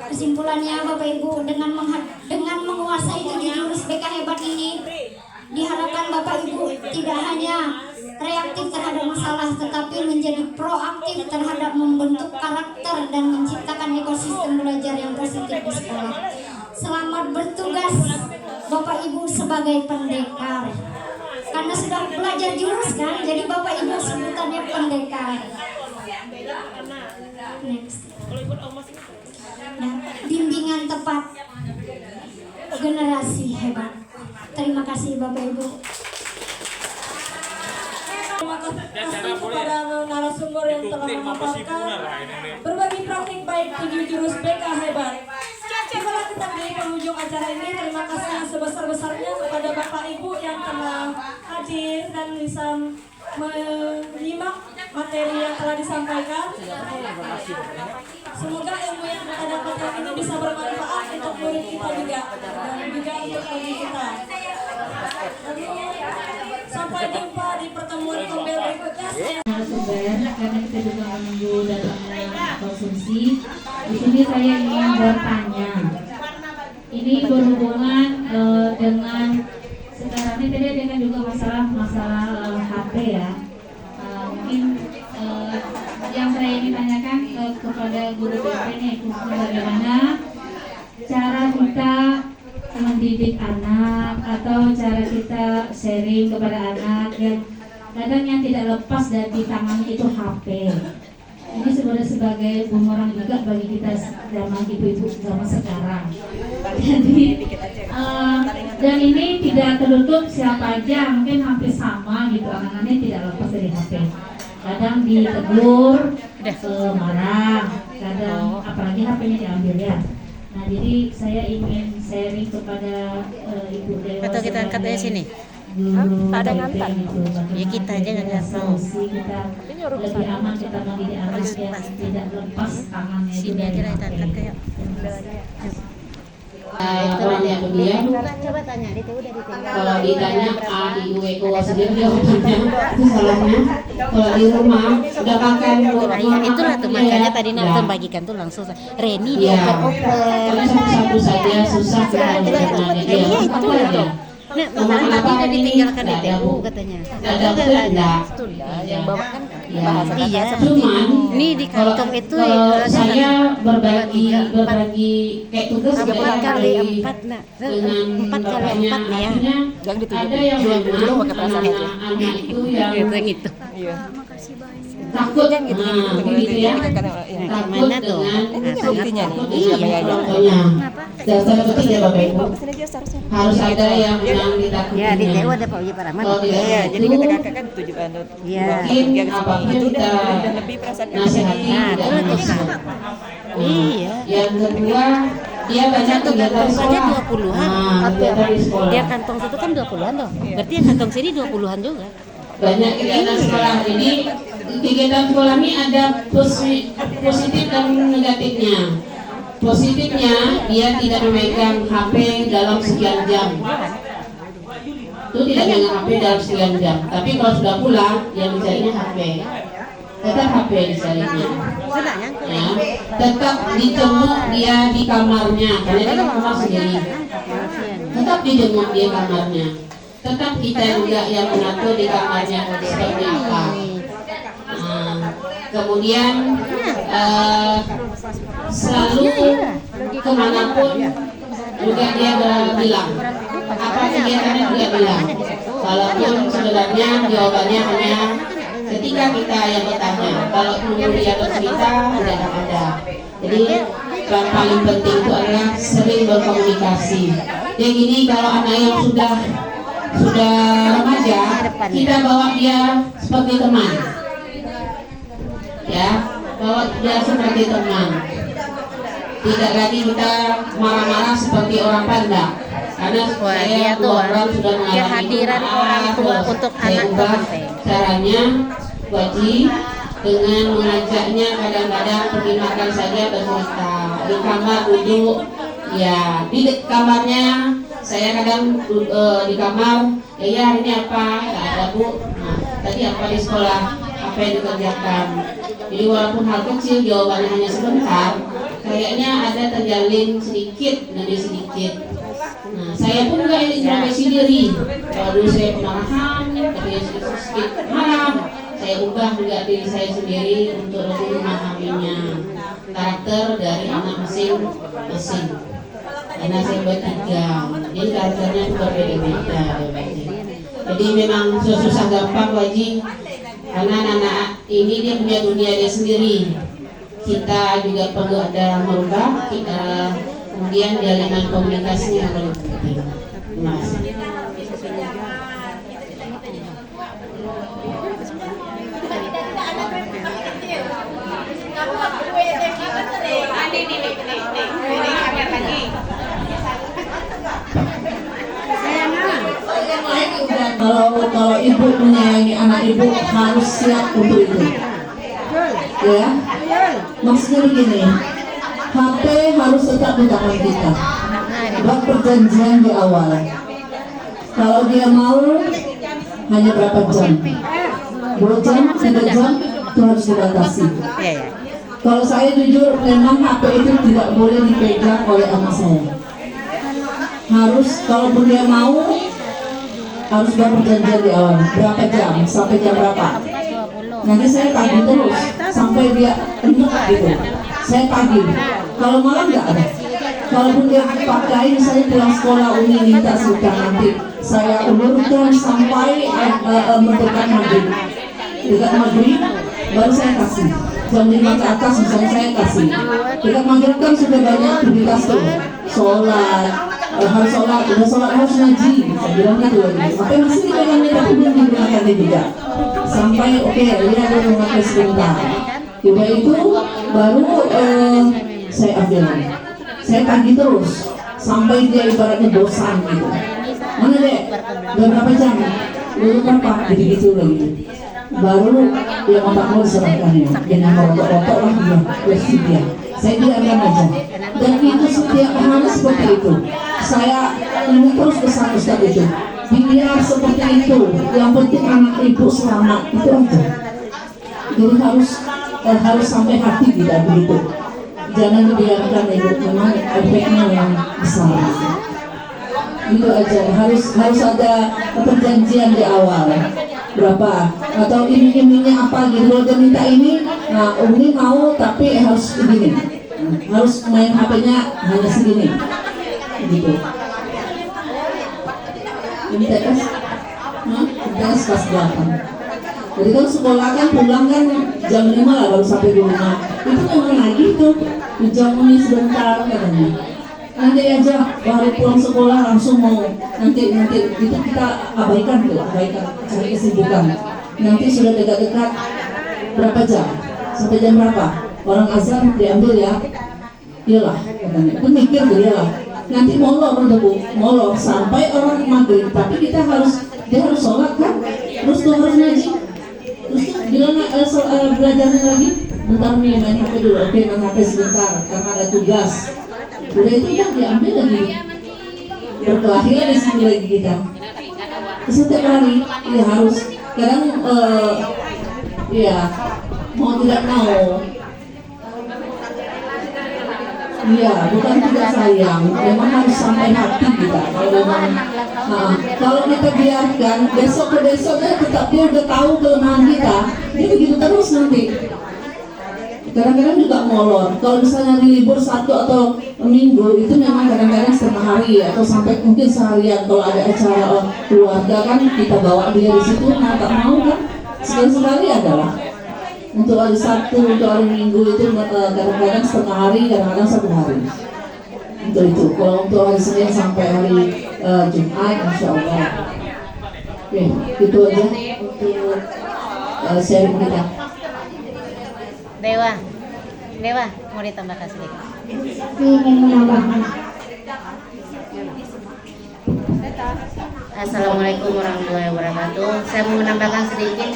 S2: Kesimpulannya Bapak Ibu, dengan menguasai 7 jurus BK hebat ini, diharapkan Bapak Ibu tidak hanya reaktif terhadap masalah, tetapi menjadi proaktif terhadap membentuk karakter dan menciptakan ekosistem belajar yang positif di sekolah. Selamat bertugas Bapak Ibu sebagai pendekar. Karena sudah belajar jurus kan, jadi Bapak Ibu sebutannya pendekar. Next. Nah, bimbingan tepat generasi hebat. Terima kasih Bapak Ibu.
S1: Terima kasih kepada narasumber yang telah memaparkan berbagi praktik baik 7 jurus BK hebat. Setelah kita di penghujung acara ini, terima kasih yang sebesar-besarnya kepada Bapak Ibu yang telah hadir dan bisa menyimak materi yang telah disampaikan. Semoga ilmu yang kita dapatkan ini bisa bermanfaat untuk murid kita juga dan juga untuk bagi kita. Sampai jumpa di pertemuan kembali berikutnya.
S4: Narasumber, karena kita juga menunggu datangnya konsumsi. Di sini saya ingin bertanya. Ini berhubungan dengan sekarang ini tadi dengan juga masalah HP ya. Mungkin yang saya ingin tanyakan kepada guru BK ini bagaimana cara kita mendidik anak atau cara kita sharing kepada anak yang kadang yang tidak lepas dari tangan itu HP. Ini sebenarnya sebagai bumerang juga bagi kita zaman ibu-ibu zaman sekarang. Jadi dan ini tidak tertutup siapa aja, mungkin hampir sama gitu, anak-anaknya tidak lepas dari HP. Kadang ditegur, marah, kadang apalagi HP-nya diambil ya. Nah jadi saya ingin sharing kepada ibu dewasa.
S6: Atau kita angkat dari sini.
S5: guru
S8: Tak ada
S5: TP
S8: ngantar.
S5: itu.
S6: Ya, kita aja nggak tahu.
S5: Kita lebih aman kita mendidik anak yang tidak lepas tangannya itu
S6: Sini
S5: dari
S6: aja lah kita
S5: HP.
S6: angkat kayak.
S4: Orang yang pendiam
S6: Coba tanya, dia udah ditinggal.
S4: kalau ditanya A I U E O sendiri jawabannya itu salahnya. Kalau di rumah udah makan
S6: Nah, ya, itulah tuh makanya tadi nak bagikan tuh langsung Reni
S4: Iya.
S6: dioper-oper.
S4: Kalau satu-satu saja susah kalau bagaimana dia.
S6: Iya, itu
S4: Apa
S6: lah.
S4: ya?
S6: Nah, masalah tadi udah ditinggalkan di TU katanya.
S4: Ada enggak?
S8: Yang bawa kan
S4: Ya.
S8: bahasa
S6: Iya.
S8: kata seperti
S4: Cuman
S6: Nih di kantong itu
S4: kalau
S6: ada
S4: saya berbagi
S6: empat
S4: kayak tugas
S6: empat
S4: kayak
S6: kali
S4: dari-
S6: empat nak.
S4: dengan
S6: 4 kali
S4: bapaknya,
S6: 4 nih ya.
S4: artinya
S8: Yang ditunjuk.
S4: ada yang
S8: Dulu
S4: memang
S8: pakai perasaan aja.
S4: anak itu yang
S6: Gitu.
S8: Iya.
S4: takut
S8: Gitu,
S4: begitu ya
S8: Iya.
S4: takut
S6: Gimana tuh?
S4: dengan
S8: Buktinya nih.
S4: takut
S6: Iya,
S4: dengan
S6: iya.
S4: contohnya dan salah satu ya Bapak Ibu
S8: Kesini aja seharusnya.
S4: harus ada yang ditakuti
S6: Ya, di TU ada Pak Uji Paramat.
S4: kalau tidak
S8: Iya, jadi
S4: itu
S8: kata kakak kan tujuan
S6: Iya.
S4: mungkin apapun
S8: itu
S4: kita
S8: udah lebih perasaan
S4: nasihati
S6: Nah,
S4: tidak
S6: itu tuh
S4: bisa.
S6: Kak. Iya.
S4: Yang kedua dia banyak kegiatan
S6: Kantong saja
S4: sekolah
S6: 20-an.
S4: nah, kegiatan di sekolah
S6: Dia kantong situ kan 20-an tuh. Berarti yang kantong sini 20-an juga.
S4: banyak kegiatan sekolah. Jadi kegiatan sekolah ini ada positif dan negatifnya. Positifnya dia tidak memegang HP dalam sekian jam. Itu tidak memegang HP dalam sekian jam. Tapi kalau sudah pulang yang dicarinya HP. Tetap HP dicarinya. Ya, tetap dijenguk dia di kamarnya karena dia kan kamar sendiri. Tetap dijenguk dia kamarnya. Tetap kita juga yang mengatur di kamarnya seperti apa. Nah, kemudian selalu kemanapun juga dia bilang apa kegiatannya juga bilang. Walaupun sebenarnya jawabannya hanya ketika kita yang bertanya. Kalau dulu dia bercerita tidak akan ada. Jadi yang paling penting itu adalah sering berkomunikasi. Jadi gini kalau anak yang sudah remaja, kita bawa dia seperti teman. Ya, bawa dia seperti teman. Tidak lagi kita marah-marah seperti orang panda. Karena
S6: Wah,
S4: saya
S6: dia tuh,
S4: orang sudah mengalami
S6: kehadiran
S4: itu.
S6: orang tua
S4: Terus
S6: untuk
S4: saya
S6: anak itu
S4: ubah
S6: penting.
S4: caranya wajib dengan mengajaknya kadang-kadang pergi makan saja bercerita di kamar duduk ya di kamarnya saya kadang di kamar ya ini apa nggak ada Bu nah, tadi apa di sekolah apa yang dikerjakan jadi walaupun hal kecil jawabannya hanya sebentar kayaknya ada terjalin sedikit demi sedikit. Nah, saya pun juga introspeksi diri. Kalau dulu saya pemarahan, tapi sedikit marah, saya ubah juga diri saya sendiri untuk lebih memahaminya karakter dari anak masing-masing. Karena saya bertiga, jadi karakternya itu berbeda-beda. Jadi memang susah gampang wajib, karena anak-anak ini dia punya dunia dia sendiri. Kita juga perlu ada merubah kita. Kemudian jalinan komunikasinya paling penting. Terima kasih.
S5: Kalau ibu menyayangi anak ibu harus siap untuk itu. Ya, maksudnya begini, HP harus tetap di tangan kita. Buat perjanjian di awal. Kalau dia mau hanya berapa jam? 2 jam, 3 jam, itu harus dibatasi. Kalau saya jujur, memang HP itu tidak boleh dipegang oleh anak saya. Harus, kalaupun dia mau, harus buat perjanjian di awal. Berapa jam, sampai jam berapa? Nanti saya tagih terus sampai dia enak gitu. Saya tagih. Kalau malam nggak ada. Kalaupun dia pakai misalnya pulang sekolah Uni minta sudah nanti saya ulurkan sampai mendekat maghrib. Dekat maghrib baru saya kasih. Jam 5 ke atas misalnya saya kasih. Dekat maghrib kan sudah banyak aktivitas tuh. Sholat, harus sholat, udah sholat harus ngaji. Saya bilang gitu lagi. Tapi masih dipegangnya tapi belum digunakan juga. Sampai oke, ini ada memakai sebentar. Udah itu baru saya ambil. Saya tagih terus sampai dia ibaratnya bosan gitu. Mana dek? Udah berapa jam? Udah berapa? Gitu-gitu lagi. Baru yang otak lo diserahkan ya. Jangan rotok-rotok lah dia. Versi dia. Saya biarkan aja. Dan itu setiap hari seperti itu. Saya ingin terus pesan Ustaz itu. Biar seperti itu. Yang penting anak ibu selamat. Itu aja. Jadi harus sampai hati kita begitu. Jangan dibiarkan ibu, memang efeknya yang besar. Itu aja, harus ada perjanjian di awal. Berapa? Atau iming-imingnya apa gitu. Kalau dia minta ini, nah Umi mau tapi harus begini. Harus main HP-nya hanya segini. Gitu. Ini tes? Tes kelas 8. Jadi kan sekolah kan pulang kan jam 5 lah baru sampai di rumah. Itu memang lagi tuh jam ini sebentar katanya. Nanti aja hari pulang sekolah langsung mau nanti itu kita abaikan cari kesibukan. Nanti sudah dekat-dekat berapa jam? Sampai jam berapa? Orang azan diambil ya. Iyalah katanya. Itu mikir dia lah. Nanti molor sampai orang maghrib. Tapi dia harus sholat kan? Terus tuh harus ngaji. Terus bilang belajarnya lagi. Bentar nih main HP dulu. Oke, main HP sebentar karena ada tugas. Udah itu kan diambil lagi. Berkelahiran di sini lagi kita. Setiap hari ya harus. Kadang ya mau tidak mau. Iya, bukan tidak sayang, memang harus sampai hati kita. Kalau kita biarkan besok ke besoknya tetap dia udah tahu kelemahan kita, dia begitu terus nanti. Kadang-kadang juga molor. Kalau misalnya di libur Sabtu atau Minggu itu memang kadang-kadang setengah hari atau sampai mungkin seharian. Kalau ada acara keluarga kan kita bawa dia di situ, tak mau kan sekali-sekali adalah. Untuk hari Sabtu, untuk hari Minggu itu kadang-kadang setengah hari, kadang-kadang 1 hari. Untuk itu, kalau untuk hari Senin sampai hari Jumat, Insya Allah. Oke, itu aja untuk sharing kita.
S6: Dewa, mau ditambahkan sedikit?
S2: Ingin menambahkan.
S6: Assalamualaikum warahmatullahi wabarakatuh. Saya mau menambahkan sedikit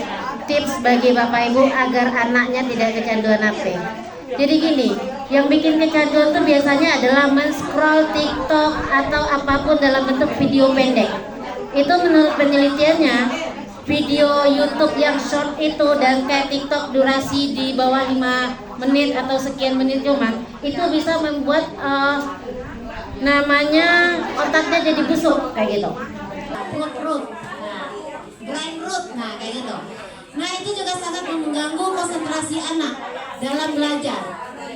S6: tips bagi Bapak Ibu agar anaknya tidak kecanduan HP. Jadi gini, yang bikin kecanduan itu biasanya adalah men-scroll TikTok atau apapun dalam bentuk video pendek. Itu menurut penelitiannya, video YouTube yang short itu dan kayak TikTok durasi di bawah 5 menit atau sekian menit cuma itu bisa membuat namanya otaknya jadi busuk kayak gitu.
S2: Root, brain root, nah kayak gitu. Nah itu juga sangat mengganggu konsentrasi anak dalam belajar.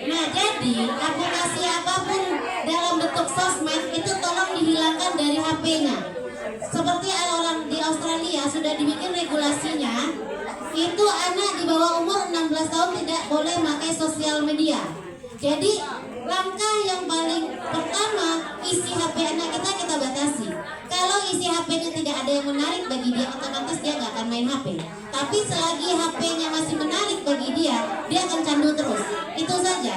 S2: Nah jadi aplikasi apapun dalam bentuk sosmed itu tolong dihilangkan dari HP-nya. Seperti orang di Australia sudah dibikin regulasinya, itu anak di bawah umur 16 tahun tidak boleh pakai sosial media. Jadi langkah yang paling pertama, isi HP anak kita batasi. Kalau isi HP-nya tidak ada yang menarik bagi dia, otomatis dia nggak akan main HP. Tapi selagi HP-nya masih menarik bagi dia akan candu terus. Itu saja,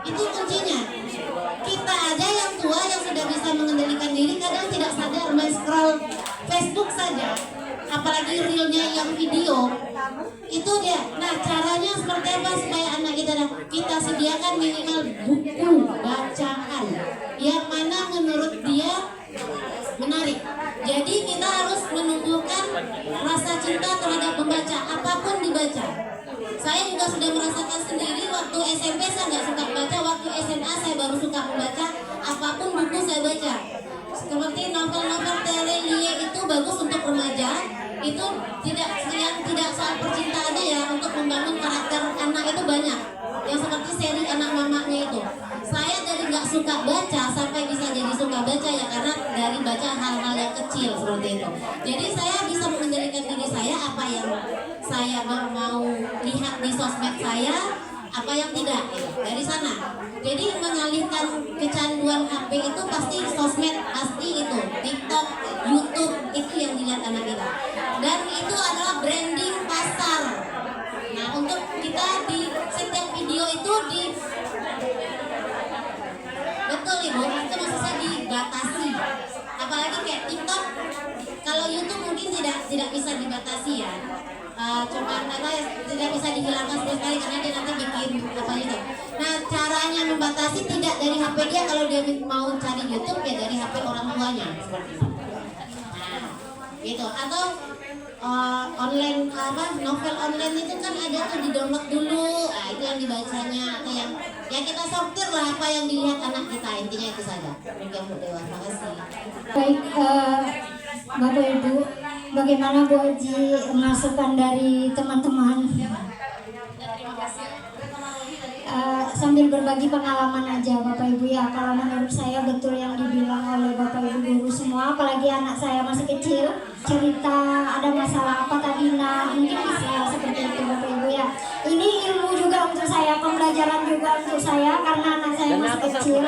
S2: itu kuncinya. Kita aja yang tua yang sudah bisa mengendalikan diri kadang tidak sadar men-scroll Facebook saja, apalagi reelnya yang video. Itu dia. Nah caranya seperti apa supaya anak kita sediakan minimal buku bacaan yang mana menurut dia menarik. Jadi kita harus menumbuhkan rasa cinta terhadap membaca, apapun dibaca. Saya juga sudah merasakan sendiri waktu SMP saya nggak suka baca, waktu SMA saya baru suka membaca, apapun buku saya baca. Seperti novel-novel Terelie itu bagus untuk remaja, itu tidak soal percintaannya ya, untuk membangun karakter anak itu banyak. Yang seperti seri Anak Mamanya itu. Saya dari nggak suka baca sampai bisa jadi suka baca ya karena dari baca hal-hal yang kecil seperti itu. Jadi saya bisa mengendalikan diri saya apa yang saya mau lihat di sosmed saya, apa yang tidak dari sana. Jadi mengalihkan kecanduan HP itu pasti sosmed, pasti itu TikTok, YouTube itu yang dilihat anak kita. Dan itu adalah branding pasar. Nah untuk kita di setiap video itu betul ibu, itu maksud saya dibatasi. Apalagi kayak TikTok Kalau YouTube mungkin tidak bisa dibatasi ya. Coba tidak bisa dihilangkan sama sekali karena dia nanti bikin apa itu. Nah, caranya membatasi tidak dari HP dia, kalau dia mau cari YouTube ya dari HP orang tuanya seperti itu. Nah, gitu. Atau online novel online itu kan ada tuh di download dulu. Nah, itu yang dibacanya atau yang ya kita sortir lah apa yang dilihat anak kita, intinya itu saja. Demikian Bu Dewa, terima kasih. Baik, Bapak Ibu, bagaimana Bu Aji masukan dari teman-teman? Sambil berbagi pengalaman aja Bapak Ibu ya, kalau menurut saya betul yang dibilang oleh Bapak Ibu guru semua, apalagi anak saya masih kecil, cerita ada masalah apa tadi, nah mungkin bisa seperti itu Bapak Ibu ya. Ini ilmu juga untuk saya, pembelajaran juga untuk saya karena anak saya masih kecil.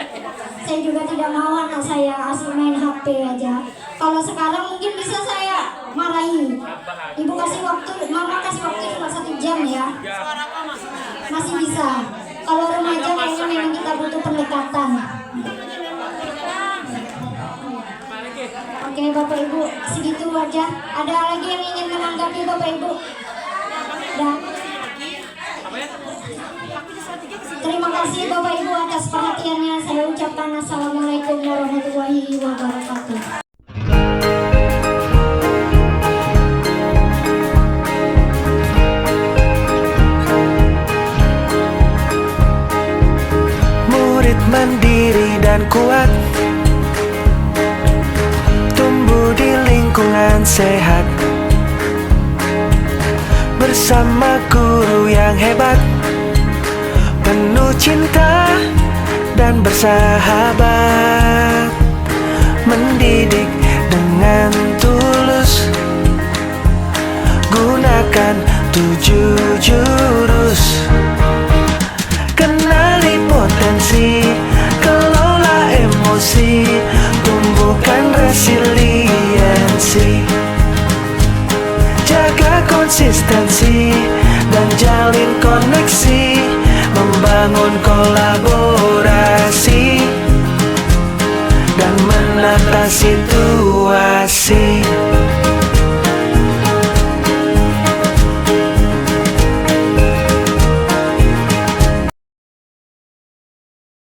S2: Saya juga tidak mau anak saya asli main HP aja. Kalau sekarang mungkin bisa saya marahi. Ibu kasih waktu, mama kasih waktu cuma 1 jam ya. Masih bisa. Kalau remaja kayaknya memang kita butuh pendekatan. Oke Bapak Ibu, segitu aja. Ada lagi yang ingin menanggapi Bapak Ibu? Dan terima kasih Bapak Ibu atas perhatiannya. Saya ucapkan assalamualaikum warahmatullahi wabarakatuh.
S9: Murid mandiri dan kuat, tumbuh di lingkungan sehat, bersama guru yang hebat, penuh cinta dan bersahabat, mendidik dengan tulus, gunakan 7 jurus. Kenali potensi, kelola emosi, tumbuhkan resiliensi, jaga konsistensi,